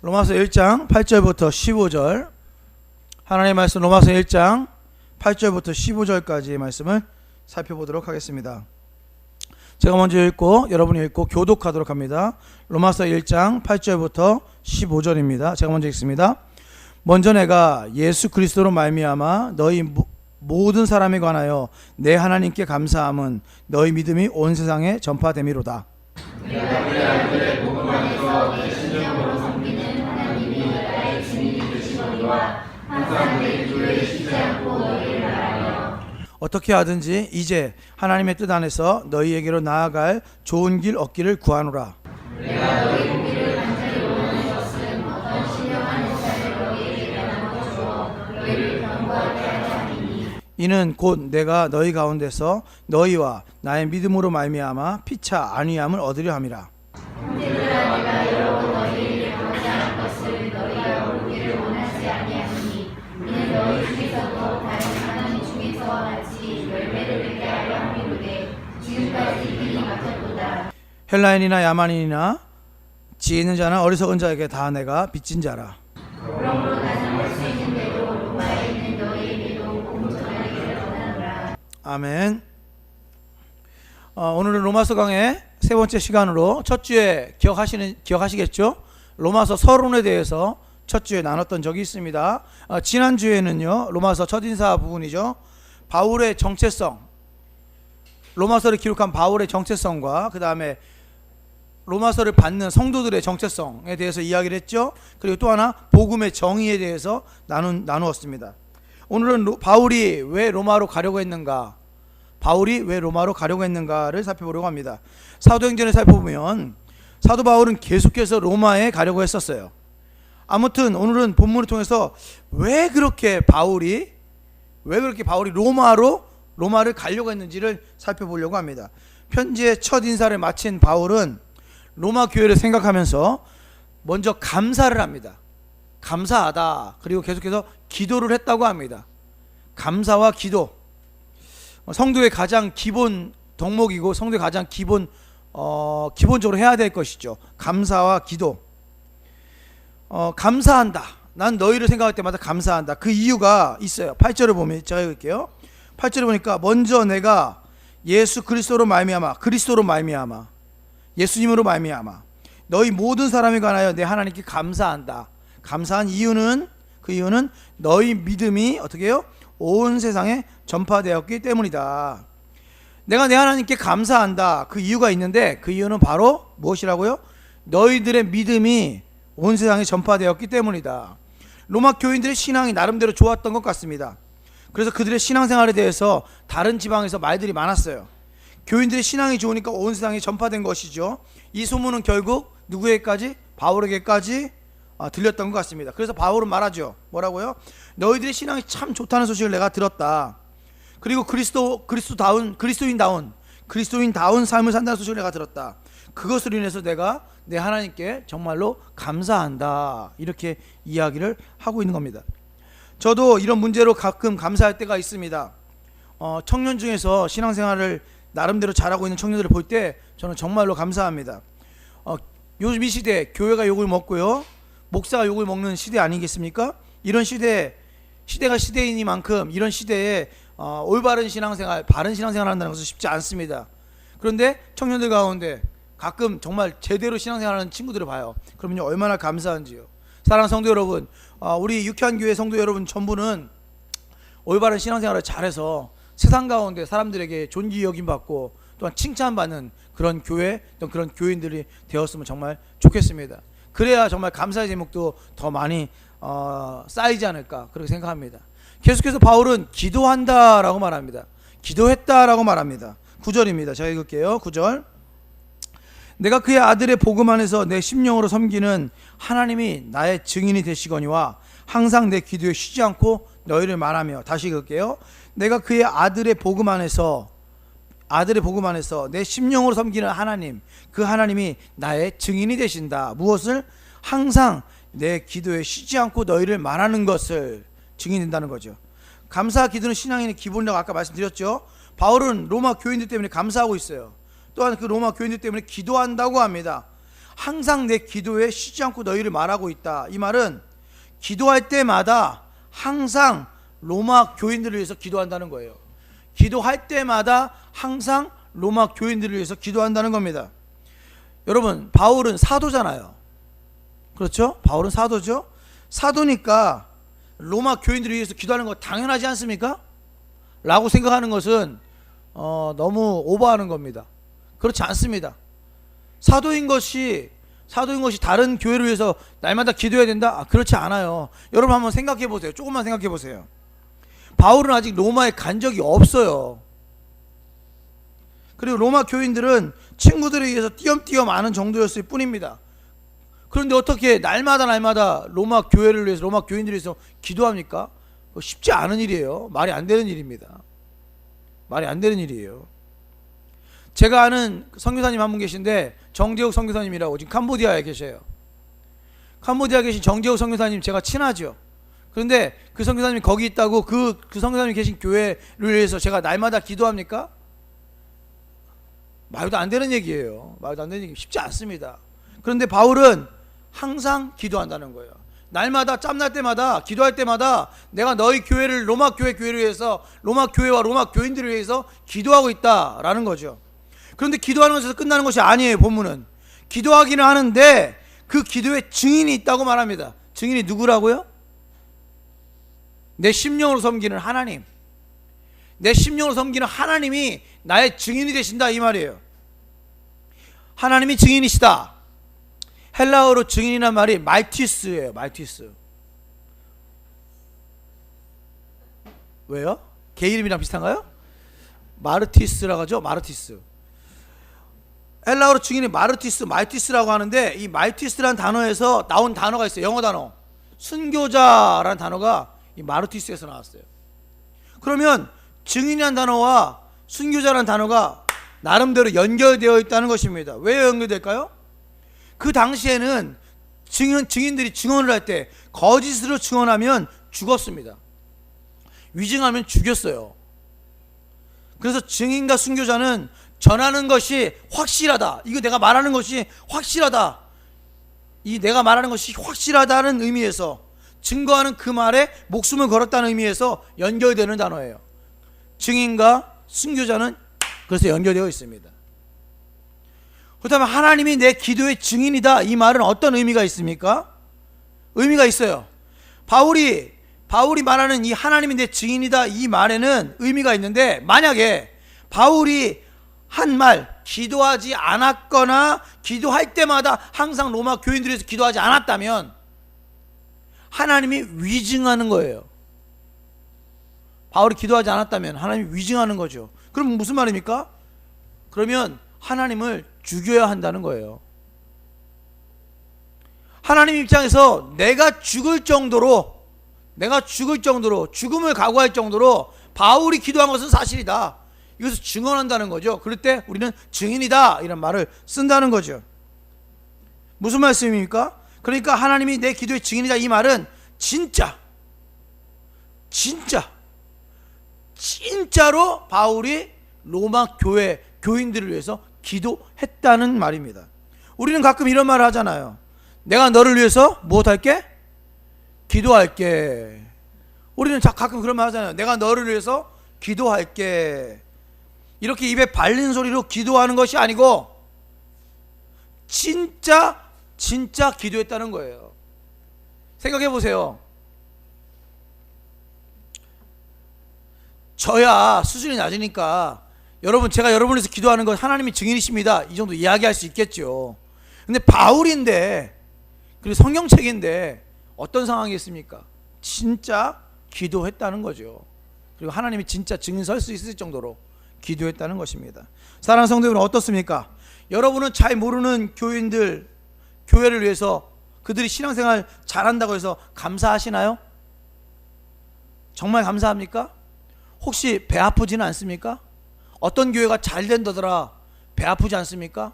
로마서 1장 8절부터 15절, 하나님의 말씀 로마서 1장 8절부터 15절까지의 말씀을 살펴보도록 하겠습니다. 제가 먼저 읽고 여러분이 읽고 교독하도록 합니다. 로마서 1장 8절부터 15절입니다. 제가 먼저 읽습니다. 먼저 내가 예수 그리스도로 말미암아 너희 모든 사람에 관하여 내 하나님께 감사함은 너희 믿음이 온 세상에 전파됨이로다. 내가 그의 아들의 복음 안에서 내 신령으로 섬기는 하나님이 나의 증인이 되시거니와 항상 내 기도에 쉬지 않고 너희를 말하며 어떻게 하든지 이제 하나님의 뜻 안에서 너희에게로 나아갈 좋은 길 얻기를 구하노라. 내가 너희 보기를 간절히 원하는 것은 어떤 신령한 역사를 너희에게 나누어 주어 너희를 견고하게 하려 함이니 이는 곧 내가 너희 가운데서 너희와 나의 믿음으로 말미암아 피차 안위함을 얻으려 함이라. 형제들아 내가 여러 번 너희에게 감사한 것을 너희가 모르기를 원하지 아니하니 이는 너희 중에서도 다른 하나님 중에서와 같이 열매를 맺게 하려 함이로되 지금까지 이미 맡았도다. 헬라인이나 야만인이나 지혜 있는 자나 어리석은 자에게 다 내가 빚진 자라. 그러므로 나는 할 수 있는 대로 로마에 있는 너희에게도 복음 전하기를 원하노라. 아멘. 오늘은 로마서 강의 세 번째 시간으로 첫 주에 기억하시겠죠? 로마서 서론에 대해서 첫 주에 나눴던 적이 있습니다. 지난 주에는요, 로마서 첫인사 부분이죠. 바울의 정체성, 로마서를 기록한 바울의 정체성과 그 다음에 로마서를 받는 성도들의 정체성에 대해서 이야기를 했죠. 그리고 또 하나 복음의 정의에 대해서 나누었습니다. 오늘은 바울이 왜 로마로 가려고 했는가, 바울이 왜 로마로 가려고 했는가를 살펴보려고 합니다. 사도행전을 살펴보면 사도 바울은 계속해서 로마에 가려고 했었어요. 아무튼 오늘은 본문을 통해서 왜 그렇게 바울이 로마를 가려고 했는지를 살펴보려고 합니다. 편지의 첫 인사를 마친 바울은 로마 교회를 생각하면서 먼저 감사를 합니다. 감사하다. 그리고 계속해서 기도를 했다고 합니다. 감사와 기도, 성도의 가장 기본 덕목이고 성도의 가장 기본적으로 해야 될 것이죠. 감사와 기도. 감사한다. 난 너희를 생각할 때마다 감사한다. 그 이유가 있어요. 8절을 보면 제가 읽을게요. 8절을 보니까 먼저 내가 예수 그리스도로 말미암아, 예수님으로 말미암아 너희 모든 사람에 관하여 내 하나님께 감사한다. 감사한 이유는, 그 이유는 너희 믿음이 어떻게 해요? 온 세상에 전파되었기 때문이다. 내가 내 하나님께 감사한다. 그 이유가 있는데 그 이유는 바로 무엇이라고요? 너희들의 믿음이 온 세상에 전파되었기 때문이다. 로마 교인들의 신앙이 나름대로 좋았던 것 같습니다. 그래서 그들의 신앙생활에 대해서 다른 지방에서 말들이 많았어요. 교인들의 신앙이 좋으니까 온 세상에 전파된 것이죠. 이 소문은 결국 누구에게까지? 바울에게까지 들렸던 것 같습니다. 그래서 바울은 말하죠. 뭐라고요? 너희들의 신앙이 참 좋다는 소식을 내가 들었다. 그리고 그리스도인다운 삶을 산다는 소식을 내가 들었다. 그것으로 인해서 내가 내 하나님께 정말로 감사한다. 이렇게 이야기를 하고 있는 겁니다. 저도 이런 문제로 가끔 감사할 때가 있습니다. 청년 중에서 신앙생활을 나름대로 잘하고 있는 청년들을 볼 때 저는 정말로 감사합니다. 요즘 이 시대 교회가 욕을 먹고요, 목사가 욕을 먹는 시대 아니겠습니까? 이런 시대가 시대이니만큼 이런 시대에 올바른 신앙생활, 바른 신앙생활 한다는 것은 쉽지 않습니다. 그런데 청년들 가운데 가끔 정말 제대로 신앙생활하는 친구들을 봐요. 그러면요, 얼마나 감사한지요. 사랑하는 성도 여러분, 우리 유쾌한 교회 성도 여러분 전부는 올바른 신앙생활을 잘해서 세상 가운데 사람들에게 존귀 여김 받고 또한 칭찬받는 그런 교회, 또 그런 교인들이 되었으면 정말 좋겠습니다. 그래야 정말 감사의 제목도 더 많이 쌓이지 않을까 그렇게 생각합니다. 계속해서 바울은 기도한다라고 말합니다. 기도했다라고 말합니다. 9절입니다. 제가 읽을게요. 9절. 내가 그의 아들의 복음 안에서 내 심령으로 섬기는 하나님이 나의 증인이 되시거니와 항상 내 기도에 쉬지 않고 너희를 말하며, 다시 읽을게요. 내가 그의 아들의 복음 안에서 내 심령으로 섬기는 하나님, 그 하나님이 나의 증인이 되신다. 무엇을? 항상 내 기도에 쉬지 않고 너희를 말하는 것을 증인된다는 거죠. 감사 기도는 신앙인의 기본이라고 아까 말씀드렸죠. 바울은 로마 교인들 때문에 감사하고 있어요. 또한 그 로마 교인들 때문에 기도한다고 합니다. 항상 내 기도에 쉬지 않고 너희를 말하고 있다. 이 말은 기도할 때마다 항상 로마 교인들을 위해서 기도한다는 거예요. 기도할 때마다 항상 로마 교인들을 위해서 기도한다는 겁니다. 여러분, 바울은 사도잖아요. 그렇죠? 바울은 사도죠. 사도니까 로마 교인들을 위해서 기도하는 거 당연하지 않습니까? 라고 생각하는 것은 너무 오버하는 겁니다. 그렇지 않습니다. 사도인 것이 다른 교회를 위해서 날마다 기도해야 된다? 그렇지 않아요. 여러분 한번 생각해 보세요. 조금만 생각해 보세요. 바울은 아직 로마에 간 적이 없어요. 그리고 로마 교인들은 친구들에 의해서 띄엄띄엄 아는 정도였을 뿐입니다. 그런데 어떻게 날마다 로마 교회를 위해서, 로마 교인들을 위해서 기도합니까? 쉽지 않은 일이에요. 말이 안 되는 일입니다. 말이 안 되는 일이에요. 제가 아는 선교사님 한 분 계신데, 정재욱 선교사님이라고, 지금 캄보디아에 계셔요. 캄보디아에 계신 정재욱 선교사님 제가 친하죠. 그런데 그 선교사님이 거기 있다고 그 선교사님이 계신 교회를 위해서 제가 날마다 기도합니까? 말도 안 되는 얘기예요. 말도 안 되는 얘기. 쉽지 않습니다. 그런데 바울은 항상 기도한다는 거예요. 날마다 짬날 때마다 기도할 때마다 내가 너희 교회를, 로마 교회를 위해서, 로마 교회와 로마 교인들을 위해서 기도하고 있다라는 거죠. 그런데 기도하는 것에서 끝나는 것이 아니에요. 본문은 기도하기는 하는데 그 기도에 증인이 있다고 말합니다. 증인이 누구라고요? 내 심령으로 섬기는 하나님. 내 심령으로 섬기는 하나님이 나의 증인이 되신다, 이 말이에요. 하나님이 증인이시다. 헬라어로 증인이란 말이 말티스예요. 말티스. 왜요? 개 이름이랑 비슷한가요? 마르티스라고 하죠. 마르티스. 헬라어로 증인이 마르티스, 말티스라고 하는데, 이 말티스라는 단어에서 나온 단어가 있어요. 영어 단어. 순교자라는 단어가 이 마르티스에서 나왔어요. 그러면 증인이라는 단어와 순교자라는 단어가 나름대로 연결되어 있다는 것입니다. 왜 연결될까요? 그 당시에는 증인들이 증언을 할 때 거짓으로 증언하면 죽었습니다. 위증하면 죽였어요. 그래서 증인과 순교자는 전하는 것이 확실하다. 이거 내가 말하는 것이 확실하다. 이 내가 말하는 것이 확실하다는 의미에서, 증거하는 그 말에 목숨을 걸었다는 의미에서 연결되는 단어예요. 증인과 순교자는 그래서 연결되어 있습니다. 그렇다면 하나님이 내 기도의 증인이다, 이 말은 어떤 의미가 있습니까? 의미가 있어요. 바울이 말하는 이 하나님이 내 증인이다, 이 말에는 의미가 있는데, 만약에 바울이 한 말, 기도하지 않았거나 기도할 때마다 항상 로마 교인들에서 기도하지 않았다면 하나님이 위증하는 거예요. 바울이 기도하지 않았다면 하나님이 위증하는 거죠. 그럼 무슨 말입니까? 그러면 하나님을 죽여야 한다는 거예요. 하나님 입장에서 내가 죽을 정도로, 죽음을 각오할 정도로 바울이 기도한 것은 사실이다, 이것을 증언한다는 거죠. 그럴 때 우리는 증인이다, 이런 말을 쓴다는 거죠. 무슨 말씀입니까? 그러니까 하나님이 내 기도의 증인이다, 이 말은 진짜로 바울이 로마 교회 교인들을 위해서 기도했다는 말입니다. 우리는 가끔 이런 말을 하잖아요. 내가 너를 위해서 무엇할게? 기도할게. 우리는 가끔 그런 말 하잖아요. 내가 너를 위해서 기도할게. 이렇게 입에 발린 소리로 기도하는 것이 아니고 진짜 기도했다는 거예요. 생각해 보세요. 저야 수준이 낮으니까 제가 여러분을 위해서 기도하는 건 하나님이 증인이십니다, 이 정도 이야기할 수 있겠죠. 근데 바울인데, 그리고 성경책인데 어떤 상황이었습니까? 진짜 기도했다는 거죠. 그리고 하나님이 진짜 증인 설 수 있을 정도로 기도했다는 것입니다. 사랑하는 성도 여러분, 어떻습니까? 여러분은 잘 모르는 교인들, 교회를 위해서 그들이 신앙생활 잘한다고 해서 감사하시나요? 정말 감사합니까? 혹시 배 아프지는 않습니까? 어떤 교회가 잘 된다더라, 배 아프지 않습니까?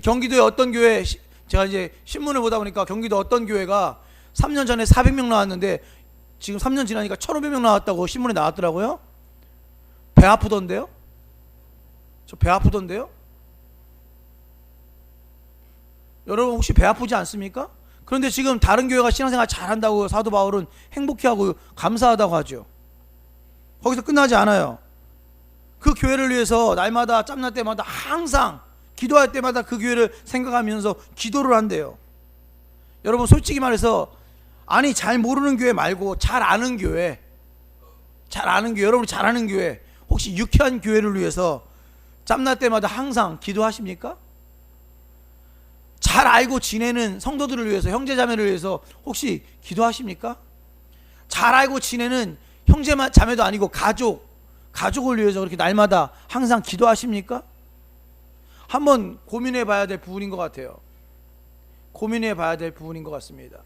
경기도에 어떤 교회, 제가 이제 신문을 보다 보니까 경기도 어떤 교회가 3년 전에 400명 나왔는데 지금 3년 지나니까 1,500명 나왔다고 신문에 나왔더라고요. 배 아프던데요? 저 배 아프던데요? 여러분 혹시 배 아프지 않습니까? 그런데 지금 다른 교회가 신앙생활 잘한다고 사도 바울은 행복해하고 감사하다고 하죠. 거기서 끝나지 않아요. 그 교회를 위해서 날마다 짬날 때마다 항상 기도할 때마다 그 교회를 생각하면서 기도를 한대요. 여러분 솔직히 말해서 아니 잘 모르는 교회 말고 잘 아는 교회, 여러분이 잘 아는 교회, 혹시 유쾌한 교회를 위해서 짬날 때마다 항상 기도하십니까? 잘 알고 지내는 성도들을 위해서, 형제자매를 위해서 혹시 기도하십니까? 잘 알고 지내는 형제자매도 아니고 가족을 위해서 그렇게 날마다 항상 기도하십니까? 한번 고민해 봐야 될 부분인 것 같아요. 고민해 봐야 될 부분인 것 같습니다.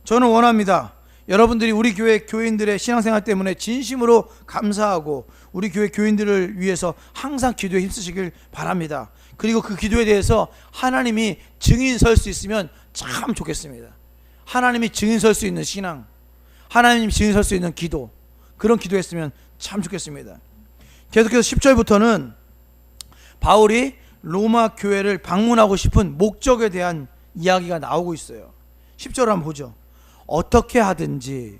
저는 원합니다. 여러분들이 우리 교회 교인들의 신앙생활 때문에 진심으로 감사하고 우리 교회 교인들을 위해서 항상 기도에 힘쓰시길 바랍니다. 그리고 그 기도에 대해서 하나님이 증인 설 수 있으면 참 좋겠습니다. 하나님이 증인 설 수 있는 신앙, 하나님이 증인 설 수 있는 기도, 그런 기도했으면 참 좋겠습니다. 계속해서 10절부터는 바울이 로마 교회를 방문하고 싶은 목적에 대한 이야기가 나오고 있어요. 10절을 한번 보죠. 어떻게 하든지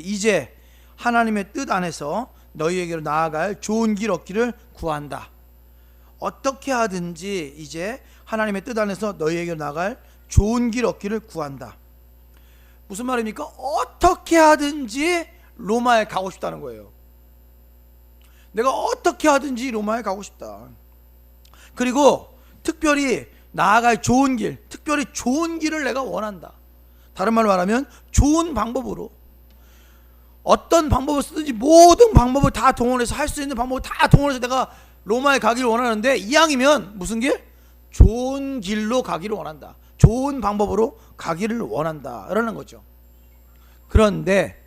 이제 하나님의 뜻 안에서 너희에게로 나아갈 좋은 길 얻기를 구한다. 어떻게 하든지 이제 하나님의 뜻 안에서 너희에게로 나아갈 좋은 길 얻기를 구한다. 무슨 말입니까? 어떻게 하든지 로마에 가고 싶다는 거예요. 내가 어떻게 하든지 로마에 가고 싶다. 그리고 특별히 나아갈 좋은 길, 특별히 좋은 길을 내가 원한다. 다른 말로 말하면 좋은 방법으로, 어떤 방법을 쓰든지 모든 방법을 다 동원해서, 할 수 있는 방법을 다 동원해서 내가 로마에 가기를 원하는데, 이왕이면 무슨 길? 좋은 길로 가기를 원한다. 좋은 방법으로 가기를 원한다 라는 거죠. 그런데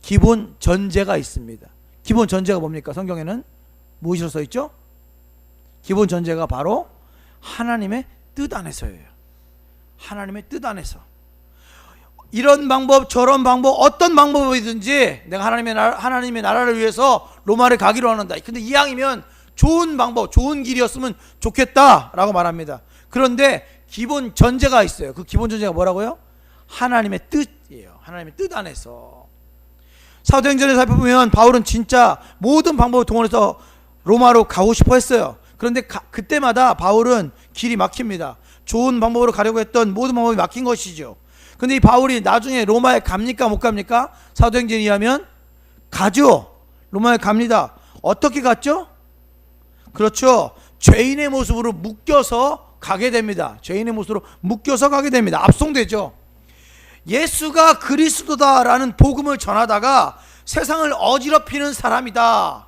기본 전제가 있습니다. 기본 전제가 뭡니까? 성경에는 무엇이라 써 있죠? 기본 전제가 바로 하나님의 뜻 안에서예요. 하나님의 뜻 안에서. 이런 방법 저런 방법 어떤 방법이든지 내가 하나님의 나라를 위해서 로마를 가기로 원한다. 근데 이왕이면 좋은 방법, 좋은 길이었으면 좋겠다라고 말합니다. 그런데 기본 전제가 있어요. 그 기본 전제가 뭐라고요? 하나님의 뜻이에요. 하나님의 뜻 안에서. 사도행전에 살펴보면 바울은 진짜 모든 방법을 동원해서 로마로 가고 싶어 했어요. 그런데 그때마다 바울은 길이 막힙니다. 좋은 방법으로 가려고 했던 모든 방법이 막힌 것이죠. 근데 이 바울이 나중에 로마에 갑니까 못 갑니까? 사도행전에 의하면 가죠. 로마에 갑니다. 어떻게 갔죠? 그렇죠. 죄인의 모습으로 묶여서 가게 됩니다. 죄인의 모습으로 묶여서 가게 됩니다. 압송되죠. 예수가 그리스도다라는 복음을 전하다가 세상을 어지럽히는 사람이다,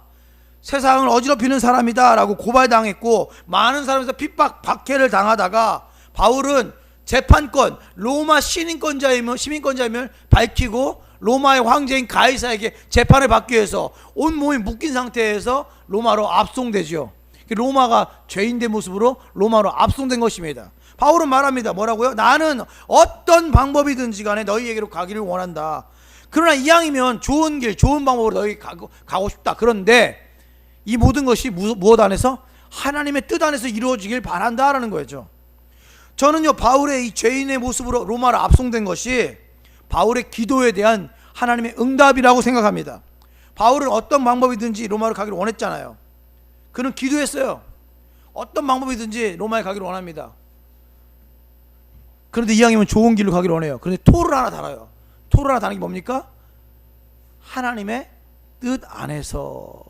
세상을 어지럽히는 사람이다라고 고발당했고, 많은 사람에서 핍박 박해를 당하다가 바울은 재판권, 로마 시민권자임을 밝히고 로마의 황제인 가이사에게 재판을 받기 위해서 온몸이 묶인 상태에서 로마로 압송되죠. 로마가 죄인된 모습으로 로마로 압송된 것입니다. 바울은 말합니다. 뭐라고요? 나는 어떤 방법이든지 간에 너희에게로 가기를 원한다. 그러나 이왕이면 좋은 길, 좋은 방법으로 너희 가고 싶다. 그런데 이 모든 것이 무엇 안에서? 하나님의 뜻 안에서 이루어지길 바란다라는 거죠. 저는요, 바울의 이 죄인의 모습으로 로마로 압송된 것이 바울의 기도에 대한 하나님의 응답이라고 생각합니다. 바울은 어떤 방법이든지 로마로 가기를 원했잖아요. 그는 기도했어요. 어떤 방법이든지 로마에 가기를 원합니다. 그런데 이왕이면 좋은 길로 가기를 원해요. 그런데 토를 하나 달아요. 토를 하나 다는 게 뭡니까? 하나님의 뜻 안에서.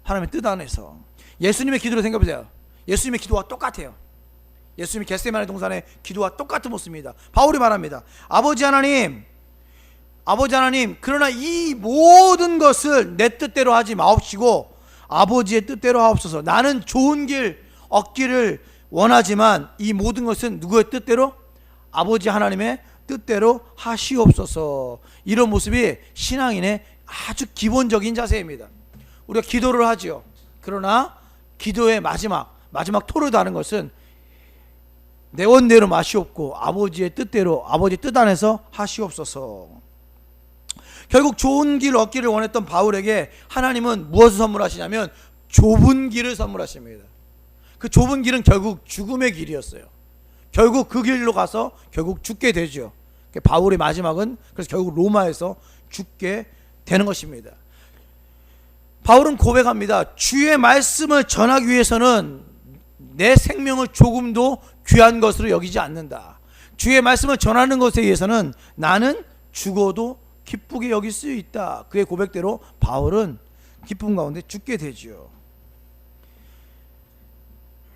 하나님의 뜻 안에서. 예수님의 기도를 생각해보세요. 예수님의 기도와 똑같아요. 예수님이 겟세마네 동산의 기도와 똑같은 모습입니다. 바울이 말합니다. 아버지 하나님, 그러나 이 모든 것을 내 뜻대로 하지 마옵시고 아버지의 뜻대로 하옵소서. 나는 좋은 길 얻기를 원하지만 이 모든 것은 누구의 뜻대로? 아버지 하나님의 뜻대로 하시옵소서. 이런 모습이 신앙인의 아주 기본적인 자세입니다. 우리가 기도를 하지요. 그러나 기도의 마지막 토를 다는 것은 내 원대로 마시옵고 아버지의 뜻대로, 아버지 뜻 안에서 하시옵소서. 결국 좋은 길 얻기를 원했던 바울에게 하나님은 무엇을 선물하시냐면 좁은 길을 선물하십니다. 그 좁은 길은 결국 죽음의 길이었어요. 결국 그 길로 가서 결국 죽게 되죠. 바울의 마지막은 그래서 결국 로마에서 죽게 되는 것입니다. 바울은 고백합니다. 주의 말씀을 전하기 위해서는 내 생명을 조금도 귀한 것으로 여기지 않는다. 주의 말씀을 전하는 것에 의해서는 나는 죽어도 기쁘게 여길 수 있다. 그의 고백대로 바울은 기쁨 가운데 죽게 되지요.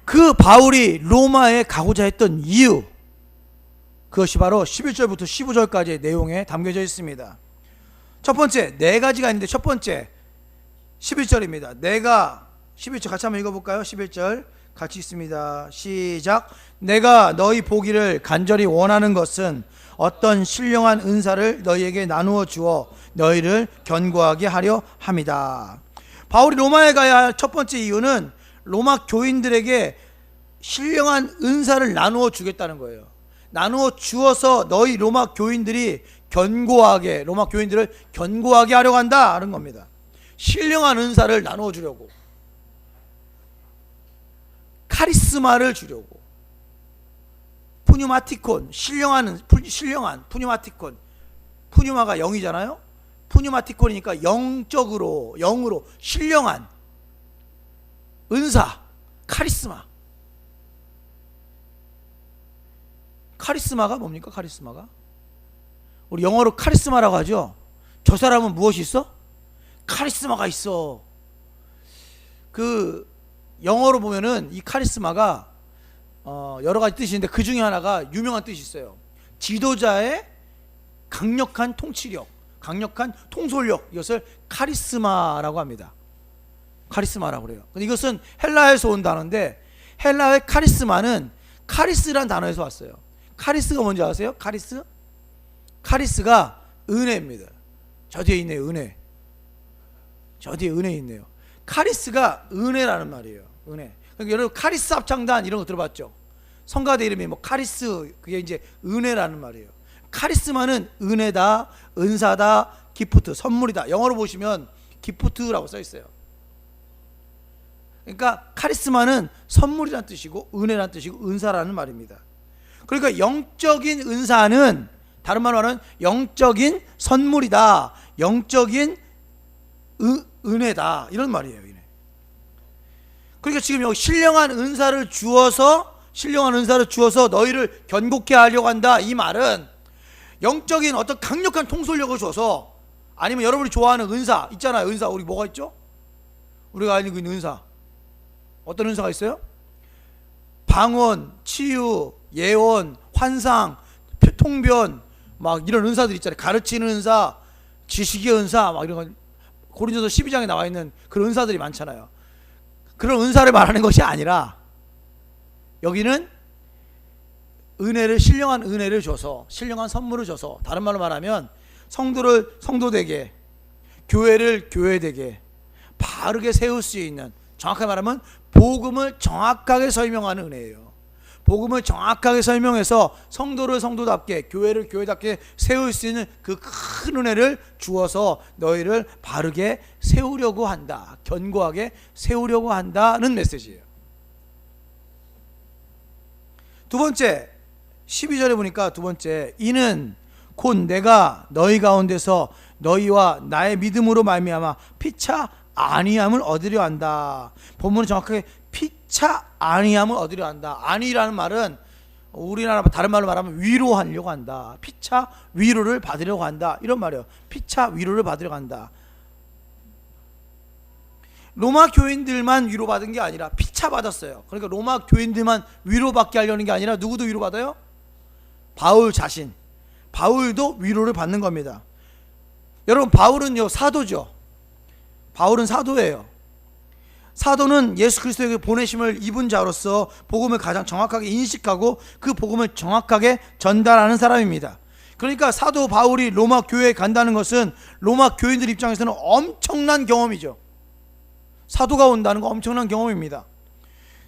그 바울이 로마에 가고자 했던 이유, 그것이 바로 11절부터 15절까지의 내용에 담겨져 있습니다. 첫 번째, 네 가지가 있는데 첫 번째 11절입니다. 내가 11절 같이 한번 읽어볼까요? 11절 같이 있습니다. 시작. 내가 너희 보기를 간절히 원하는 것은 어떤 신령한 은사를 너희에게 나누어 주어 너희를 견고하게 하려 함이다. 바울이 로마에 가야 할 첫 번째 이유는 로마 교인들에게 신령한 은사를 나누어 주겠다는 거예요. 나누어 주어서 너희 로마 교인들이 견고하게, 로마 교인들을 견고하게 하려고 한다는 겁니다. 신령한 은사를 나누어 주려고, 카리스마를 주려고. 푸뉴마티콘, 신령한 푸뉴마티콘, 푸뉴마가 영이잖아요. 푸뉴마티콘이니까 영적으로, 영으로 신령한 은사, 카리스마. 카리스마가 뭡니까? 카리스마가 우리 영어로 카리스마라고 하죠. 저 사람은 무엇이 있어? 카리스마가 있어. 그 영어로 보면은 이 카리스마가 여러 가지 뜻이 있는데 그 중에 하나가 유명한 뜻이 있어요. 지도자의 강력한 통치력, 강력한 통솔력, 이것을 카리스마라고 합니다. 카리스마라고 그래요. 근데 이것은 헬라에서 온 단어인데 헬라의 카리스마는 카리스라는 단어에서 왔어요. 카리스가 뭔지 아세요? 카리스? 카리스가 은혜입니다. 저 뒤에 있네요. 은혜. 저 뒤에 은혜 있네요. 카리스가 은혜라는 말이에요. 은혜. 그러니까 여러분 카리스 합창단 이런 거 들어봤죠? 성가대 이름이 뭐 카리스, 그게 이제 은혜라는 말이에요. 카리스마는 은혜다, 은사다, 기프트, 선물이다. 영어로 보시면 기프트라고 써 있어요. 그러니까 카리스마는 선물이라는 뜻이고 은혜라는 뜻이고 은사라는 말입니다. 그러니까 영적인 은사는 다른 말로 하면 영적인 선물이다, 영적인 은혜다, 이런 말이에요. 그러니까 지금 여기 신령한 은사를 주어서 너희를 견고케 하려고 한다. 이 말은 영적인 어떤 강력한 통솔력을 줘서, 아니면 여러분이 좋아하는 은사 있잖아요. 은사 우리 뭐가 있죠? 우리가 알고 있는 은사 어떤 은사가 있어요? 방언, 치유, 예언, 환상, 통변, 막 이런 은사들 있잖아요. 가르치는 은사, 지식의 은사, 막 이런 거 고린도서 12장에 나와 있는 그런 은사들이 많잖아요. 그런 은사를 말하는 것이 아니라 여기는 은혜를, 신령한 은혜를 줘서, 신령한 선물을 줘서, 다른 말로 말하면 성도를 성도되게, 교회를 교회되게 바르게 세울 수 있는, 정확하게 말하면 복음을 정확하게 설명하는 은혜예요. 복음을 정확하게 설명해서 성도를 성도답게, 교회를 교회답게 세울 수 있는 그 큰 은혜를 주어서 너희를 바르게 세우려고 한다, 견고하게 세우려고 한다는 메시지예요. 두 번째, 12절에 보니까 두 번째, 이는 곧 내가 너희 가운데서 너희와 나의 믿음으로 말미암아 피차 아니함을 얻으려 한다. 본문은 정확하게 피차 아니함을 얻으려 한다. 아니라는 말은 우리나라 다른 말로 말하면 위로하려고 한다. 피차 위로를 받으려고 한다, 이런 말이에요. 피차 위로를 받으려고 한다. 로마 교인들만 위로받은 게 아니라 피차 받았어요. 그러니까 로마 교인들만 위로받게 하려는 게 아니라 누구도 위로받아요? 바울 자신, 바울도 위로를 받는 겁니다. 여러분, 바울은요 사도죠. 바울은 사도예요. 사도는 예수 그리스도에게 보내심을 입은 자로서 복음을 가장 정확하게 인식하고 그 복음을 정확하게 전달하는 사람입니다. 그러니까 사도 바울이 로마 교회에 간다는 것은 로마 교인들 입장에서는 엄청난 경험이죠. 사도가 온다는 거 엄청난 경험입니다.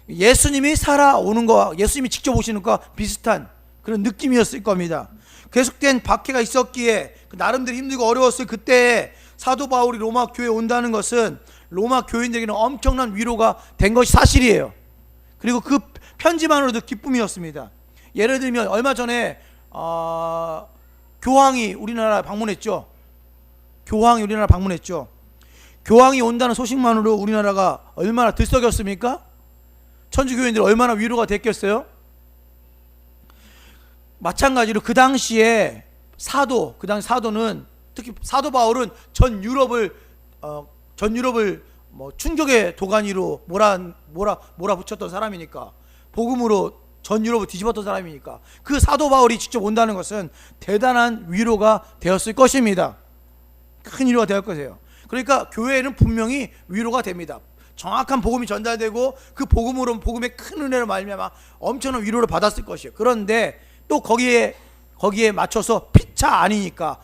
예수님이 살아오는 거와 예수님이 직접 오시는 것과 비슷한 그런 느낌이었을 겁니다. 계속된 박해가 있었기에 나름대로 힘들고 어려웠을 그때에 사도 바울이 로마 교회에 온다는 것은 로마 교인들에게는 엄청난 위로가 된 것이 사실이에요. 그리고 그 편지만으로도 기쁨이었습니다. 예를 들면 얼마 전에 교황이 우리나라 방문했죠. 교황이 온다는 소식만으로 우리나라가 얼마나 들썩였습니까? 천주교인들 얼마나 위로가 됐겠어요? 마찬가지로 그 당시 사도는 특히 사도 바울은 전 유럽을 뭐 충격의 도가니로 몰아붙였던 사람이니까, 복음으로 전 유럽을 뒤집었던 사람이니까 그 사도 바울이 직접 온다는 것은 대단한 위로가 되었을 것입니다. 큰 위로가 되었을 것이에요. 그러니까 교회에는 분명히 위로가 됩니다. 정확한 복음이 전달되고 그 복음의 큰 은혜로 말미암아 엄청난 위로를 받았을 것이에요. 그런데 또 거기에 맞춰서 피차 아니니까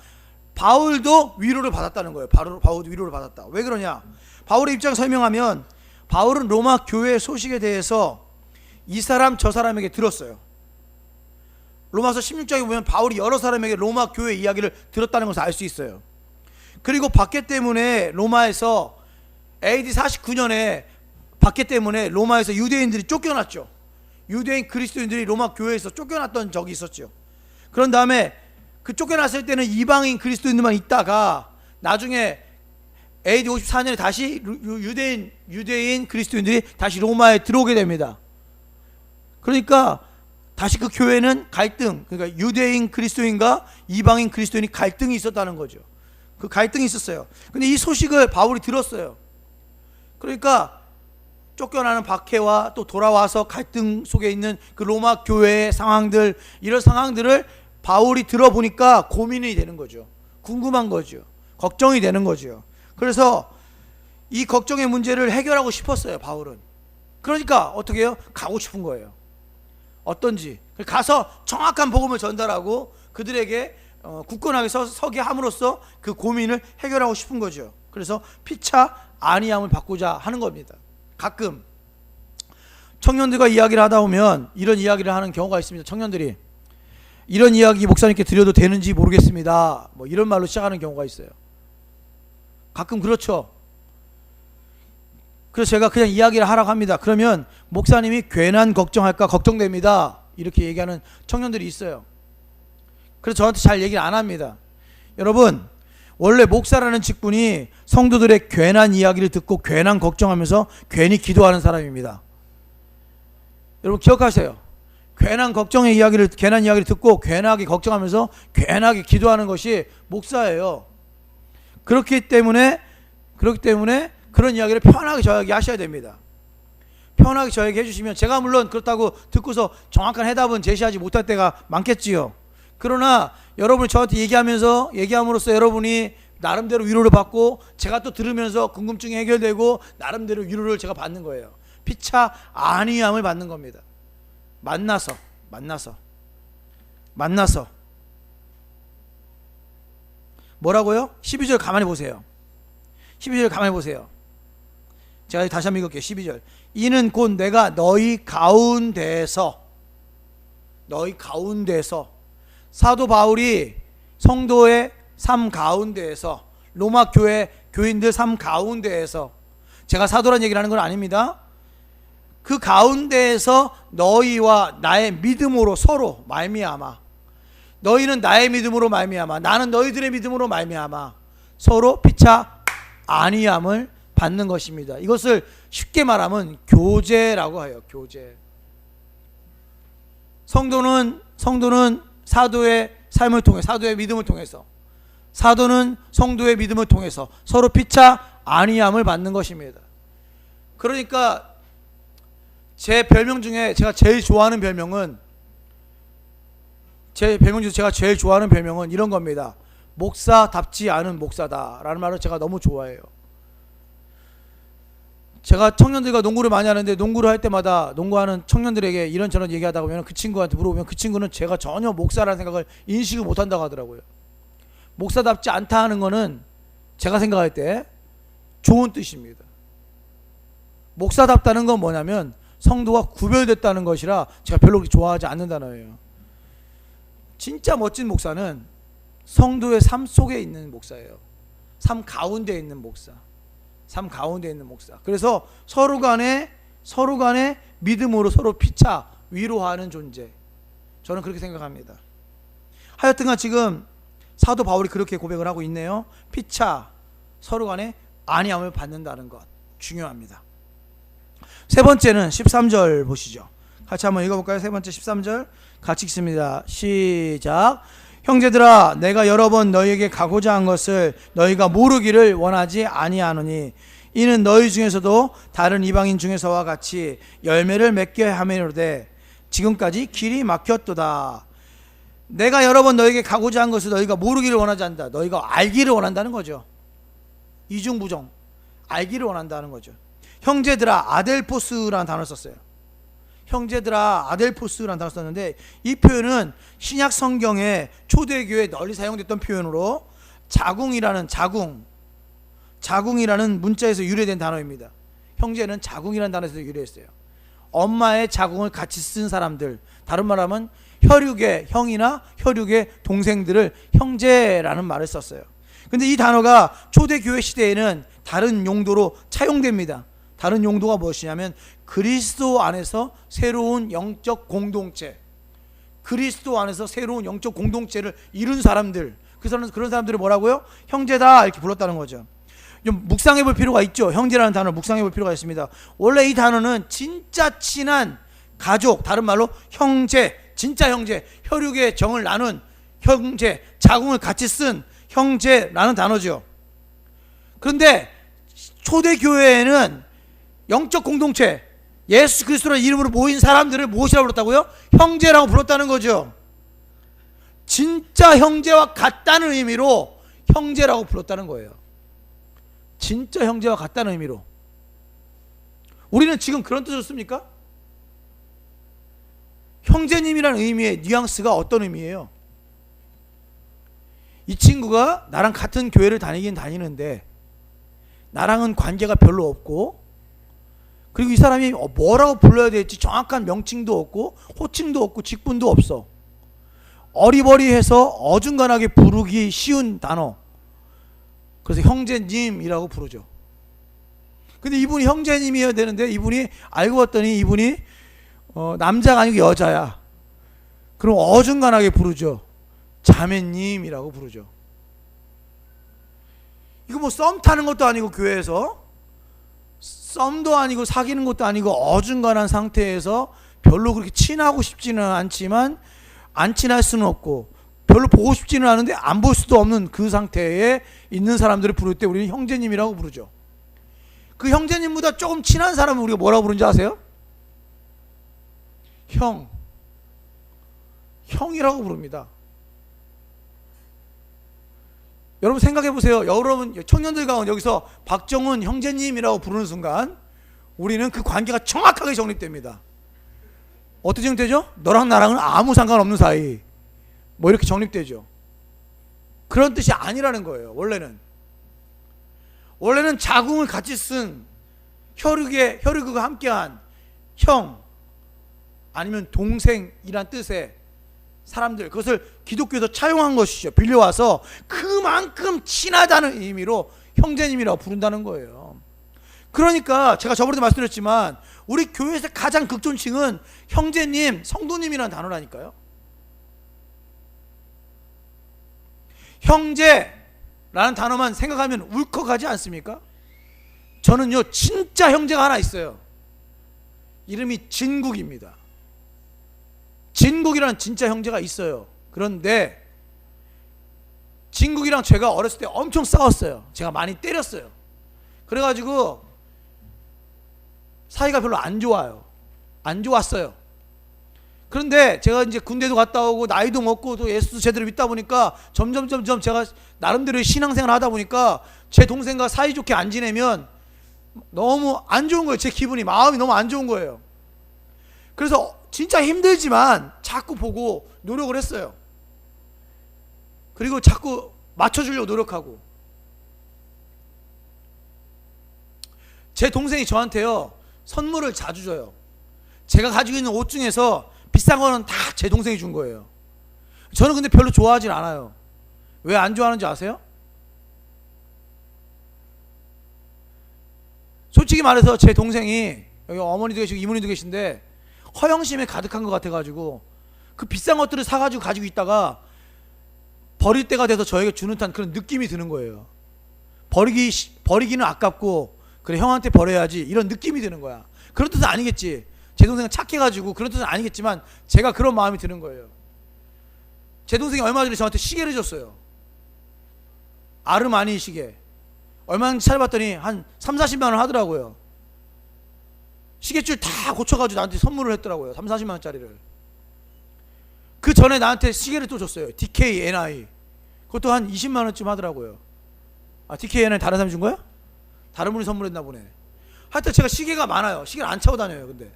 바울도 위로를 받았다는 거예요. 바울도 위로를 받았다. 왜 그러냐? 바울의 입장 설명하면, 바울은 로마 교회의 소식에 대해서 이 사람 저 사람에게 들었어요. 로마서 16장에 보면 바울이 여러 사람에게 로마 교회 이야기를 들었다는 것을 알 수 있어요. 그리고 박해 때문에 로마에서 AD 49년에 박해 때문에 로마에서 유대인들이 쫓겨났죠. 유대인 그리스도인들이 로마 교회에서 쫓겨났던 적이 있었죠. 그런 다음에 그 쫓겨났을 때는 이방인 그리스도인들만 있다가 나중에 AD 54년에 다시 유대인 그리스도인들이 다시 로마에 들어오게 됩니다. 그러니까 다시 그 교회는 갈등, 그러니까 유대인 그리스도인과 이방인 그리스도인이 갈등이 있었다는 거죠. 그 갈등이 있었어요. 근데 이 소식을 바울이 들었어요. 그러니까 쫓겨나는 박해와 또 돌아와서 갈등 속에 있는 그 로마 교회의 상황들, 이런 상황들을 바울이 들어보니까 고민이 되는 거죠. 궁금한 거죠. 걱정이 되는 거죠. 그래서 이 걱정의 문제를 해결하고 싶었어요, 바울은. 그러니까 어떻게 해요? 가고 싶은 거예요. 어떤지 가서 정확한 복음을 전달하고 그들에게 굳건하게 서게 함으로써 그 고민을 해결하고 싶은 거죠. 그래서 피차 아니함을 받고자 하는 겁니다. 가끔 청년들과 이야기를 하다 보면 이런 이야기를 하는 경우가 있습니다. 청년들이 이런 이야기 목사님께 드려도 되는지 모르겠습니다, 뭐 이런 말로 시작하는 경우가 있어요. 가끔 그렇죠. 그래서 제가 그냥 이야기를 하라고 합니다. 그러면 목사님이 괜한 걱정할까 걱정됩니다, 이렇게 얘기하는 청년들이 있어요. 그래서 저한테 잘 얘기를 안 합니다. 여러분, 원래 목사라는 직분이 성도들의 괜한 이야기를 듣고 괜한 걱정하면서 괜히 기도하는 사람입니다. 여러분 기억하세요. 괜한 이야기를 듣고 괜하게 걱정하면서 괜하게 기도하는 것이 목사예요. 그렇기 때문에 그런 이야기를 편하게 저에게 하셔야 됩니다. 편하게 저에게 해주시면 제가 물론 그렇다고 듣고서 정확한 해답은 제시하지 못할 때가 많겠지요. 그러나 여러분이 저한테 얘기함으로써 여러분이 나름대로 위로를 받고 제가 또 들으면서 궁금증이 해결되고 나름대로 위로를 제가 받는 거예요. 피차 아니함을 받는 겁니다. 만나서 뭐라고요? 12절 가만히 보세요. 12절 가만히 보세요. 제가 다시 한번 읽을게요. 12절. 이는 곧 내가 너희 가운데에서 사도 바울이 성도의 삶 가운데에서, 로마 교회 교인들 삶 가운데에서, 제가 사도란 얘기를 하는 건 아닙니다. 그 가운데에서 너희와 나의 믿음으로 서로 말미암아, 너희는 나의 믿음으로 말미암아, 나는 너희들의 믿음으로 말미암아 서로 피차 아니함을 받는 것입니다. 이것을 쉽게 말하면 교제라고 해요. 교제. 성도는 사도의 삶을 통해, 사도의 믿음을 통해서, 사도는 성도의 믿음을 통해서 서로 피차 아니함을 받는 것입니다. 그러니까 제 별명 중에 제가 제일 좋아하는 별명은 이런 겁니다. 목사답지 않은 목사다라는 말을 제가 너무 좋아해요. 제가 청년들과 농구를 많이 하는데, 농구를 할 때마다 농구하는 청년들에게 이런저런 얘기하다 보면 그 친구한테 물어보면 그 친구는 제가 전혀 목사라는 생각을 인식을 못한다고 하더라고요. 목사답지 않다 하는 거는 제가 생각할 때 좋은 뜻입니다. 목사답다는 건 뭐냐면 성도와 구별됐다는 것이라 제가 별로 그렇게 좋아하지 않는 단어예요. 진짜 멋진 목사는 성도의 삶 속에 있는 목사예요. 삶 가운데 있는 목사. 그래서 서로 간에 믿음으로 서로 피차 위로하는 존재. 저는 그렇게 생각합니다. 하여튼간 지금 사도 바울이 그렇게 고백을 하고 있네요. 피차 서로 간에 안위함을 받는다는 것 중요합니다. 세 번째는 13절 보시죠. 같이 한번 읽어볼까요? 세 번째 13절 같이 읽습니다. 시작. 형제들아, 내가 여러 번 너희에게 가고자 한 것을 너희가 모르기를 원하지 아니하노니 이는 너희 중에서도 다른 이방인 중에서와 같이 열매를 맺게 하매로되 지금까지 길이 막혔도다. 내가 여러 번 너희에게 가고자 한 것을 너희가 모르기를 원하지 않는다. 너희가 알기를 원한다는 거죠. 이중부정, 알기를 원한다는 거죠. 형제들아, 아델포스라는 단어를 썼어요. 형제들아, 아델포스라는 단어를 썼는데 이 표현은 신약 성경에 초대교회에 널리 사용됐던 표현으로 자궁이라는 문자에서 유래된 단어입니다. 형제는 자궁이라는 단어에서 유래했어요. 엄마의 자궁을 같이 쓴 사람들, 다른 말하면 혈육의 형이나 혈육의 동생들을 형제라는 말을 썼어요. 근데 이 단어가 초대교회 시대에는 다른 용도로 차용됩니다. 다른 용도가 무엇이냐면 그리스도 안에서 새로운 영적 공동체, 그리스도 안에서 새로운 영적 공동체를 이룬 사람들, 그런 사람들을 뭐라고요? 형제다 이렇게 불렀다는 거죠. 좀 묵상해 볼 필요가 있죠. 형제라는 단어를 묵상해 볼 필요가 있습니다. 원래 이 단어는 진짜 친한 가족, 다른 말로 형제, 진짜 형제, 혈육의 정을 나눈 형제, 자궁을 같이 쓴 형제라는 단어죠. 그런데 초대교회에는 영적 공동체, 예수 그리스도라는 이름으로 모인 사람들을 무엇이라고 불렀다고요? 형제라고 불렀다는 거죠. 진짜 형제와 같다는 의미로 형제라고 불렀다는 거예요. 진짜 형제와 같다는 의미로. 우리는 지금 그런 뜻을 씁니까? 형제님이라는 의미의 뉘앙스가 어떤 의미예요? 이 친구가 나랑 같은 교회를 다니긴 다니는데 나랑은 관계가 별로 없고, 그리고 이 사람이 뭐라고 불러야 될지 정확한 명칭도 없고 호칭도 없고 직분도 없어. 어리버리해서 어중간하게 부르기 쉬운 단어, 그래서 형제님이라고 부르죠. 근데 이분이 형제님이어야 되는데 이분이 알고 봤더니 이분이 남자가 아니고 여자야. 그럼 어중간하게 부르죠. 자매님이라고 부르죠. 이거 뭐 썸 타는 것도 아니고 교회에서 썸도 아니고 사귀는 것도 아니고 어중간한 상태에서 별로 그렇게 친하고 싶지는 않지만 안 친할 수는 없고 별로 보고 싶지는 않은데 안 볼 수도 없는 그 상태에 있는 사람들을 부를 때 우리는 형제님이라고 부르죠. 그 형제님보다 조금 친한 사람을 우리가 뭐라고 부르는지 아세요? 형이라고 부릅니다. 여러분 생각해 보세요. 여러분 청년들 가운데 여기서 박정훈 형제님이라고 부르는 순간 우리는 그 관계가 정확하게 정립됩니다. 어떻게 정립되죠? 너랑 나랑은 아무 상관없는 사이, 뭐 이렇게 정립되죠. 그런 뜻이 아니라는 거예요. 원래는 자궁을 같이 쓴 혈육과 함께한 형 아니면 동생이란 뜻의 사람들, 그것을 기독교에서 차용한 것이죠. 빌려와서 그만큼 친하다는 의미로 형제님이라고 부른다는 거예요. 그러니까 제가 저번에도 말씀드렸지만 우리 교회에서 가장 극존칭은 형제님, 성도님이라는 단어라니까요. 형제라는 단어만 생각하면 울컥하지 않습니까? 저는요 진짜 형제가 하나 있어요. 이름이 진국입니다. 진국이라는 진짜 형제가 있어요. 그런데 진국이랑 제가 어렸을 때 엄청 싸웠어요. 제가 많이 때렸어요. 그래가지고 사이가 별로 안 좋아요. 안 좋았어요. 그런데 제가 이제 군대도 갔다 오고 나이도 먹고 또 예수도 제대로 믿다 보니까 점점 제가 나름대로 신앙생활 하다 보니까 제 동생과 사이좋게 안 지내면 너무 안 좋은 거예요. 제 기분이, 마음이 너무 안 좋은 거예요. 그래서 진짜 힘들지만 자꾸 보고 노력을 했어요. 그리고 자꾸 맞춰주려고 노력하고. 제 동생이 저한테요 선물을 자주 줘요. 제가 가지고 있는 옷 중에서 비싼 거는 다 제 동생이 준 거예요. 저는 근데 별로 좋아하진 않아요. 왜 안 좋아하는지 아세요? 솔직히 말해서 제 동생이 여기 어머니도 계시고 이모님도 계신데 허영심에 가득한 것 같아가지고 그 비싼 것들을 사가지고 가지고 있다가 버릴 때가 돼서 저에게 주는 듯한 그런 느낌이 드는 거예요. 버리기는 아깝고 그래 형한테 버려야지 이런 느낌이 드는 거야. 그런 뜻은 아니겠지. 제 동생은 착해가지고 그런 뜻은 아니겠지만 제가 그런 마음이 드는 거예요. 제 동생이 얼마 전에 저한테 시계를 줬어요. 아르마니 시계. 얼마인지 찾아봤더니 한 30-40만 원 하더라고요. 시계줄 다 고쳐가지고 나한테 선물을 했더라고요. 30-40만 원짜리를. 그 전에 나한테 시계를 또 줬어요. DKNI. 그것도 한 20만 원쯤 하더라고요. 아, DKNI 다른 사람이 준 거야? 다른 분이 선물했나 보네. 하여튼 제가 시계가 많아요. 시계를 안 차고 다녀요. 근데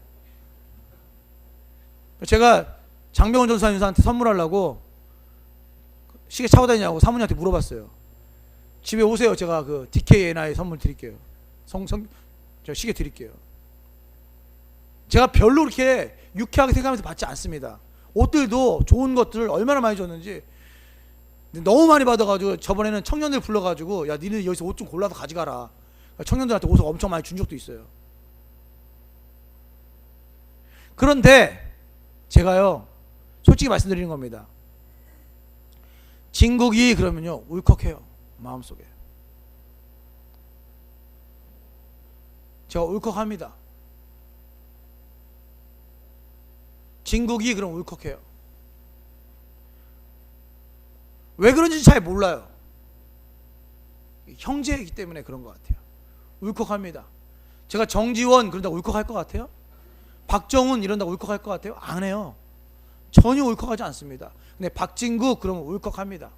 제가 장병원 전사님한테 선물하려고 시계 차고 다니냐고 사모님한테 물어봤어요. 집에 오세요. 제가 그 DKNI 선물 드릴게요. 저 시계 드릴게요. 제가 별로 그렇게 유쾌하게 생각하면서 받지 않습니다. 옷들도 좋은 것들을 얼마나 많이 줬는지 너무 많이 받아가지고 저번에는 청년들 불러가지고 야 니네 여기서 옷 좀 골라서 가져가라. 청년들한테 옷을 엄청 많이 준 적도 있어요. 그런데 제가요 솔직히 말씀드리는 겁니다. 진국이 그러면요 울컥해요. 마음속에 제가 울컥합니다. 진국이 그럼 울컥해요. 왜 그런지 잘 몰라요. 형제이기 때문에 그런 것 같아요. 울컥합니다. 제가 정지원 그런다고 울컥할 것 같아요? 박정훈 이런다고 울컥할 것 같아요? 안 해요. 전혀 울컥하지 않습니다. 근데 박진국 그러면 울컥합니다.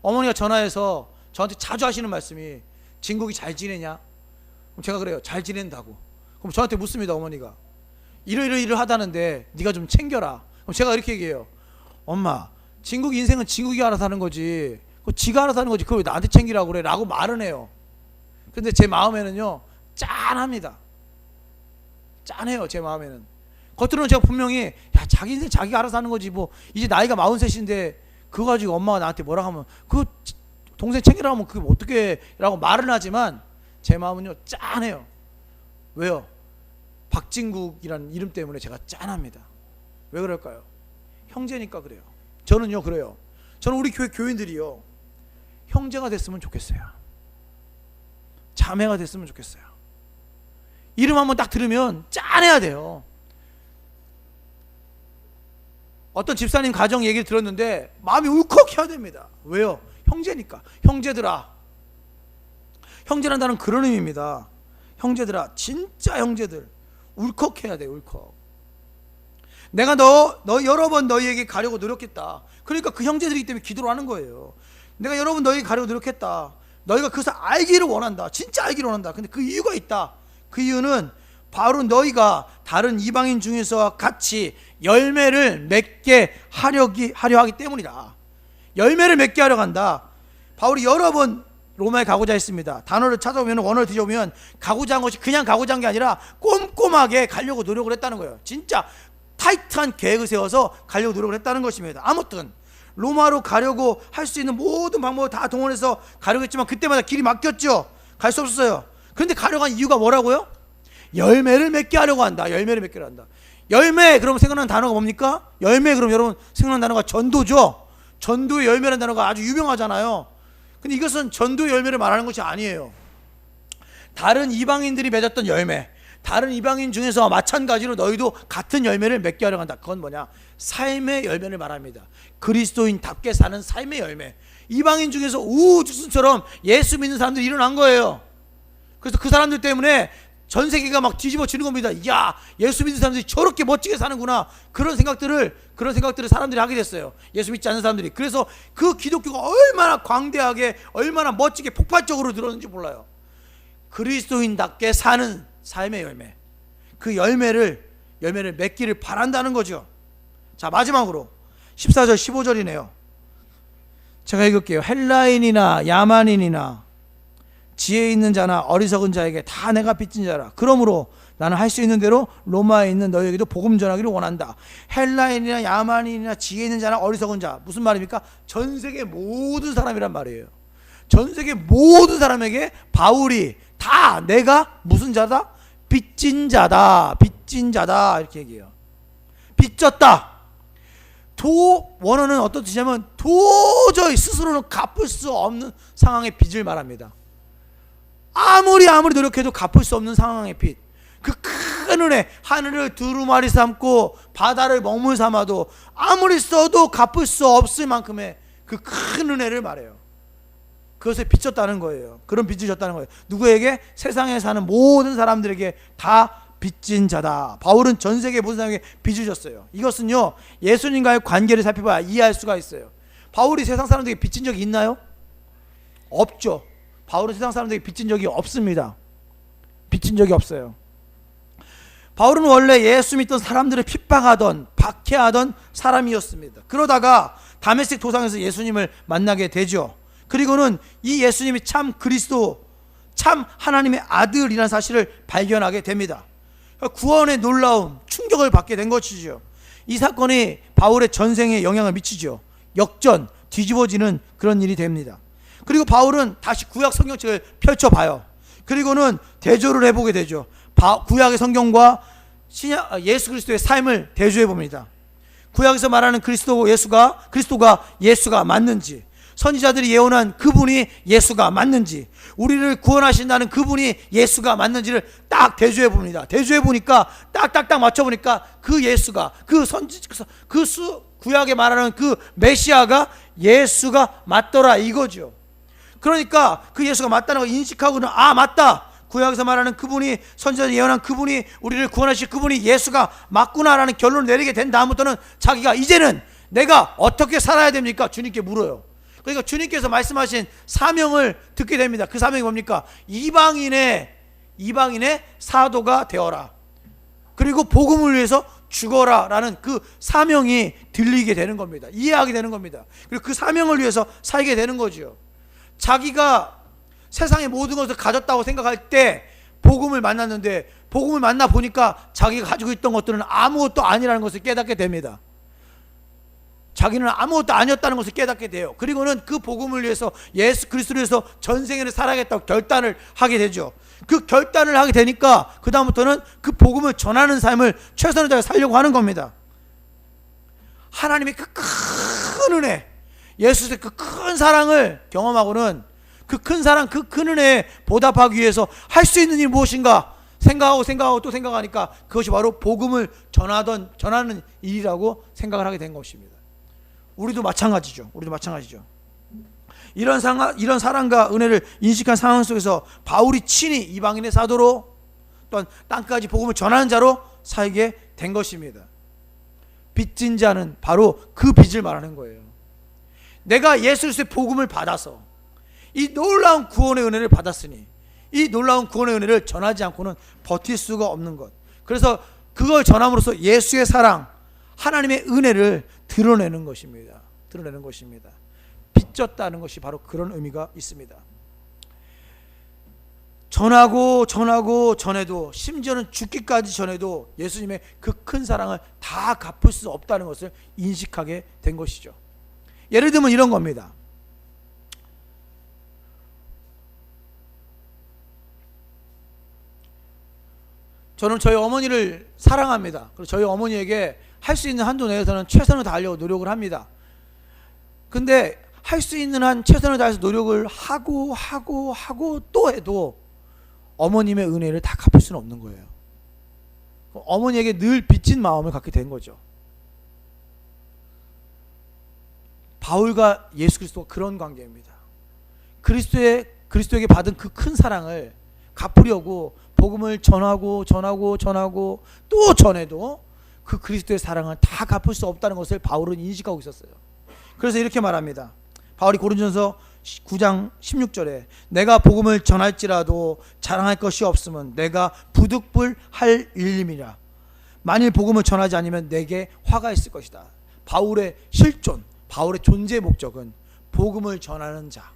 어머니가 전화해서 저한테 자주 하시는 말씀이 진국이 잘 지내냐? 그럼 제가 그래요. 잘 지낸다고. 그럼 저한테 묻습니다. 어머니가 이러이러 하다는데 네가 좀 챙겨라. 그럼 제가 이렇게 얘기해요. 엄마 진국 인생은 진국이 알아서 하는 거지 그거 지가 알아서 하는 거지 그걸 왜 나한테 챙기라고 그래 라고 말은 해요. 근데 제 마음에는요 짠합니다. 짠해요. 제 마음에는. 겉으로는 제가 분명히 야 자기 인생 자기가 알아서 하는 거지 뭐 이제 나이가 43인데 그거 가지고 엄마가 나한테 뭐라 하면 그 동생 챙기라고 하면 그게 어떻게 라고 말은 하지만 제 마음은요 짠해요. 왜요? 박진국이라는 이름 때문에 제가 짠합니다. 왜 그럴까요? 형제니까 그래요. 저는요 그래요. 저는 우리 교회 교인들이요 형제가 됐으면 좋겠어요. 자매가 됐으면 좋겠어요. 이름 한번 딱 들으면 짠해야 돼요. 어떤 집사님 가정 얘기를 들었는데 마음이 울컥해야 됩니다. 왜요? 형제니까. 형제들아. 형제란다는 그런 의미입니다. 형제들아 진짜 형제들 울컥해야 돼. 울컥. 내가 너 여러 번 너희에게 가려고 노력했다. 그러니까 그 형제들이기 때문에 기도를 하는 거예요. 내가 여러 번 너희에게 가려고 노력했다. 너희가 그것을 알기를 원한다. 진짜 알기를 원한다. 근데 그 이유가 있다. 그 이유는 바로 너희가 다른 이방인 중에서 같이 열매를 맺게 하려 하기 때문이다. 열매를 맺게 하려 한다. 바울이 여러 번 로마에 가고자 했습니다. 단어를 찾아보면 원어를 뒤져보면 가고자 한 것이 그냥 가고자 한 게 아니라 꼼꼼하게 가려고 노력을 했다는 거예요. 진짜 타이트한 계획을 세워서 가려고 노력을 했다는 것입니다. 아무튼 로마로 가려고 할 수 있는 모든 방법을 다 동원해서 가려고 했지만 그때마다 길이 막혔죠. 갈 수 없었어요. 그런데 가려고 한 이유가 뭐라고요? 열매를 맺게 하려고 한다. 열매를 맺게 한다. 열매 그러면 생각나는 단어가 뭡니까? 열매 그럼 여러분 생각나는 단어가 전도죠. 전도의 열매라는 단어가 아주 유명하잖아요. 근데 이것은 전도의 열매를 말하는 것이 아니에요. 다른 이방인들이 맺었던 열매, 다른 이방인 중에서 마찬가지로 너희도 같은 열매를 맺게 하려고 한다. 그건 뭐냐? 삶의 열매를 말합니다. 그리스도인답게 사는 삶의 열매. 이방인 중에서 우주순처럼 예수 믿는 사람들이 일어난 거예요. 그래서 그 사람들 때문에 전 세계가 막 뒤집어지는 겁니다. 야, 예수 믿는 사람들이 저렇게 멋지게 사는구나. 그런 생각들을 사람들이 하게 됐어요. 예수 믿지 않는 사람들이. 그래서 그 기독교가 얼마나 광대하게, 얼마나 멋지게 폭발적으로 들었는지 몰라요. 그리스도인답게 사는 삶의 열매. 그 열매를 맺기를 바란다는 거죠. 자, 마지막으로 14절 15절이네요. 제가 읽을게요. 헬라인이나 야만인이나 지혜 있는 자나 어리석은 자에게 다 내가 빚진 자라. 그러므로 나는 할 수 있는 대로 로마에 있는 너희에게도 복음 전하기를 원한다. 헬라인이나 야만인이나 지혜 있는 자나 어리석은 자. 무슨 말입니까? 전 세계 모든 사람이란 말이에요. 전 세계 모든 사람에게 바울이 다 내가 무슨 자다? 빚진 자다, 빚진 자다 이렇게 얘기해요. 빚졌다. 원어는 어떤 뜻이냐면 도저히 스스로는 갚을 수 없는 상황의 빚을 말합니다. 아무리 노력해도 갚을 수 없는 상황의 빚. 그 큰 은혜, 하늘을 두루마리 삼고 바다를 먹물 삼아도 아무리 써도 갚을 수 없을 만큼의 그 큰 은혜를 말해요. 그것을 빚졌다는 거예요. 그런 빚을 졌다는 거예요. 누구에게? 세상에 사는 모든 사람들에게 다 빚진 자다. 바울은 전 세계 모든 사람에게 빚을 졌어요. 이것은요, 예수님과의 관계를 살펴봐야 이해할 수가 있어요. 바울이 세상 사람들에게 빚진 적이 있나요? 없죠. 바울은 세상 사람들에게 빚진 적이 없습니다. 빚진 적이 없어요. 바울은 원래 예수 믿던 사람들을 핍박하던 박해하던 사람이었습니다. 그러다가 다메섹 도상에서 예수님을 만나게 되죠. 그리고는 이 예수님이 참 그리스도, 참 하나님의 아들이라는 사실을 발견하게 됩니다. 구원의 놀라움, 충격을 받게 된 것이죠. 이 사건이 바울의 전생에 영향을 미치죠. 역전, 뒤집어지는 그런 일이 됩니다. 그리고 바울은 다시 구약 성경책을 펼쳐봐요. 그리고는 대조를 해보게 되죠. 구약의 성경과 예수 그리스도의 삶을 대조해 봅니다. 구약에서 말하는 그리스도가 예수가 맞는지, 선지자들이 예언한 그분이 예수가 맞는지, 우리를 구원하신다는 그분이 예수가 맞는지를 딱 대조해 봅니다. 대조해 보니까 딱딱딱 맞춰 보니까 그 예수가, 구약에 말하는 그 메시아가 예수가 맞더라 이거죠. 그러니까 그 예수가 맞다는 걸 인식하고는, 아 맞다, 구약에서 말하는 그분이, 선지자들이 예언한 그분이, 우리를 구원하실 그분이 예수가 맞구나라는 결론을 내리게 된 다음부터는 자기가 이제는 내가 어떻게 살아야 됩니까? 주님께 물어요. 그러니까 주님께서 말씀하신 사명을 듣게 됩니다. 그 사명이 뭡니까? 이방인의 사도가 되어라. 그리고 복음을 위해서 죽어라 라는 그 사명이 들리게 되는 겁니다. 이해하게 되는 겁니다. 그리고 그 사명을 위해서 살게 되는 거죠. 자기가 세상의 모든 것을 가졌다고 생각할 때 복음을 만났는데, 복음을 만나 보니까 자기가 가지고 있던 것들은 아무것도 아니라는 것을 깨닫게 됩니다. 자기는 아무것도 아니었다는 것을 깨닫게 돼요. 그리고는 그 복음을 위해서, 예수 그리스도를 위해서 전생에는 살아야겠다고 결단을 하게 되죠. 그 결단을 하게 되니까 그 다음부터는 그 복음을 전하는 삶을 최선을 다해 살려고 하는 겁니다. 하나님의 그 큰 은혜, 예수의 그 큰 사랑을 경험하고는 그 큰 사랑, 그 큰 은혜에 보답하기 위해서 할 수 있는 일이 무엇인가 생각하고 또 생각하니까 그것이 바로 복음을 전하는 일이라고 생각을 하게 된 것입니다. 우리도 마찬가지죠. 이런 사랑과 은혜를 인식한 상황 속에서 바울이 친히 이방인의 사도로, 또한 땅까지 복음을 전하는 자로 살게 된 것입니다. 빚진 자는 바로 그 빚을 말하는 거예요. 내가 예수 그리스도의 복음을 받아서 이 놀라운 구원의 은혜를 받았으니 이 놀라운 구원의 은혜를 전하지 않고는 버틸 수가 없는 것. 그래서 그걸 전함으로써 예수의 사랑, 하나님의 은혜를 드러내는 것입니다. 빚졌다는 것이 바로 그런 의미가 있습니다. 전해도, 심지어는 죽기까지 전해도 예수님의 그 큰 사랑을 다 갚을 수 없다는 것을 인식하게 된 것이죠. 예를 들면 이런 겁니다. 저는 저희 어머니를 사랑합니다. 그리고 저희 어머니에게 할 수 있는 한도 내에서는 최선을 다하려고 노력을 합니다. 근데 할 수 있는 한 최선을 다해서 노력을 하고 또 해도 어머님의 은혜를 다 갚을 수는 없는 거예요. 어머니에게 늘 빚진 마음을 갖게 된 거죠. 바울과 예수 그리스도가 그런 관계입니다. 그리스도에게 받은 그 큰 사랑을 갚으려고 복음을 전하고 또 전해도 그 그리스도의 사랑을 다 갚을 수 없다는 것을 바울은 인식하고 있었어요. 그래서 이렇게 말합니다. 바울이 고린도전서 9장 16절에 내가 복음을 전할지라도 자랑할 것이 없으면 내가 부득불할 일임이라. 만일 복음을 전하지 않으면 내게 화가 있을 것이다. 바울의 실존, 바울의 존재의 목적은 복음을 전하는 자,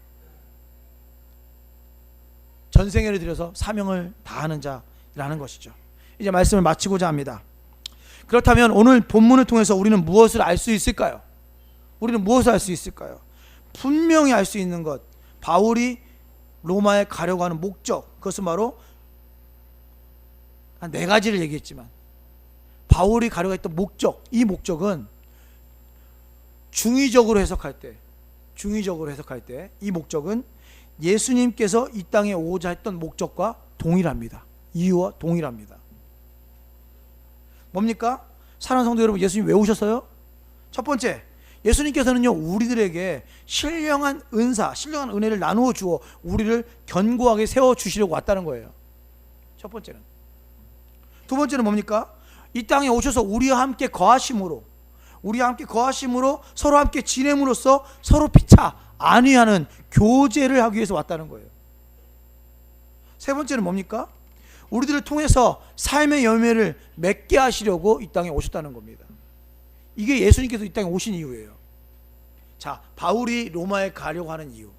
전생애를 들여서 사명을 다하는 자라는 것이죠. 이제 말씀을 마치고자 합니다. 그렇다면 오늘 본문을 통해서 우리는 무엇을 알 수 있을까요? 분명히 알 수 있는 것, 바울이 로마에 가려고 하는 목적, 그것은 바로 한 네 가지를 얘기했지만 바울이 가려고 했던 목적, 이 목적은 중의적으로 해석할 때 이 목적은 예수님께서 이 땅에 오고자 했던 목적과 동일합니다. 이유와 동일합니다. 뭡니까? 사랑하는 성도 여러분, 예수님 왜 오셨어요? 첫 번째, 예수님께서는요 우리들에게 신령한 은사, 신령한 은혜를 나누어 주어 우리를 견고하게 세워 주시려고 왔다는 거예요. 첫 번째는. 두 번째는 뭡니까? 이 땅에 오셔서 우리와 함께 거하심으로 서로 함께 지냄으로써 서로 피차 안위하는 교제를 하기 위해서 왔다는 거예요. 세 번째는 뭡니까? 우리들을 통해서 삶의 열매를 맺게 하시려고 이 땅에 오셨다는 겁니다. 이게 예수님께서 이 땅에 오신 이유예요. 자, 바울이 로마에 가려고 하는 이유,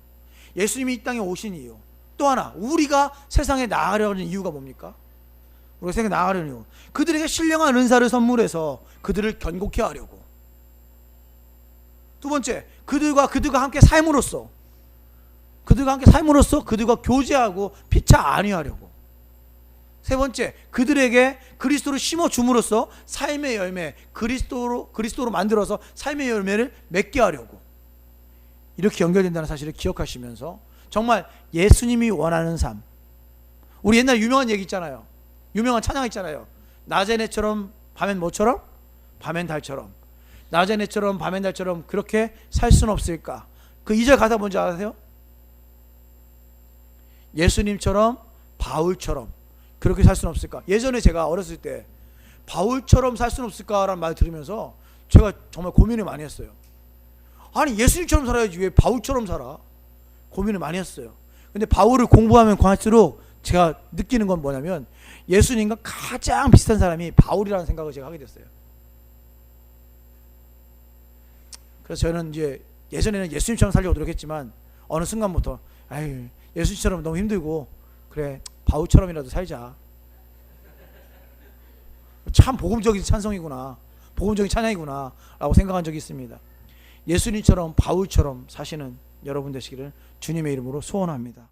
예수님이 이 땅에 오신 이유, 또 하나 우리가 세상에 나아가려는 이유가 뭡니까? 우리가 세상에 나아가려는 이유, 그들에게 신령한 은사를 선물해서 그들을 견고케 하려고. 두 번째, 그들과 함께 삶으로써 그들과 교제하고 피차 안위하려고. 세 번째, 그들에게 그리스도를 심어 줌으로써 삶의 열매, 그리스도로 만들어서 삶의 열매를 맺게 하려고. 이렇게 연결된다는 사실을 기억하시면서 정말 예수님이 원하는 삶. 우리 옛날 유명한 얘기 있잖아요. 유명한 찬양 있잖아요. 낮엔 해처럼 밤엔 뭐처럼? 밤엔 달처럼. 낮엔 해처럼 밤엔 달처럼 그렇게 살 수는 없을까? 그 2절 가사 뭔지 아세요? 예수님처럼 바울처럼 그렇게 살 수는 없을까? 예전에 제가 어렸을 때 바울처럼 살 수는 없을까라는 말 들으면서 제가 정말 고민을 많이 했어요. 아니 예수님처럼 살아야지 왜 바울처럼 살아? 고민을 많이 했어요. 근데 바울을 공부하면 할수록 제가 느끼는 건 뭐냐면 예수님과 가장 비슷한 사람이 바울이라는 생각을 제가 하게 됐어요. 그래서 저는 이제 예전에는 예수님처럼 살려고 노력했지만 어느 순간부터 아유 예수님처럼 너무 힘들고 그래 바울처럼이라도 살자. 참 복음적인 찬송이구나, 복음적인 찬양이구나 라고 생각한 적이 있습니다. 예수님처럼 바울처럼 사시는 여러분 되시기를 주님의 이름으로 소원합니다.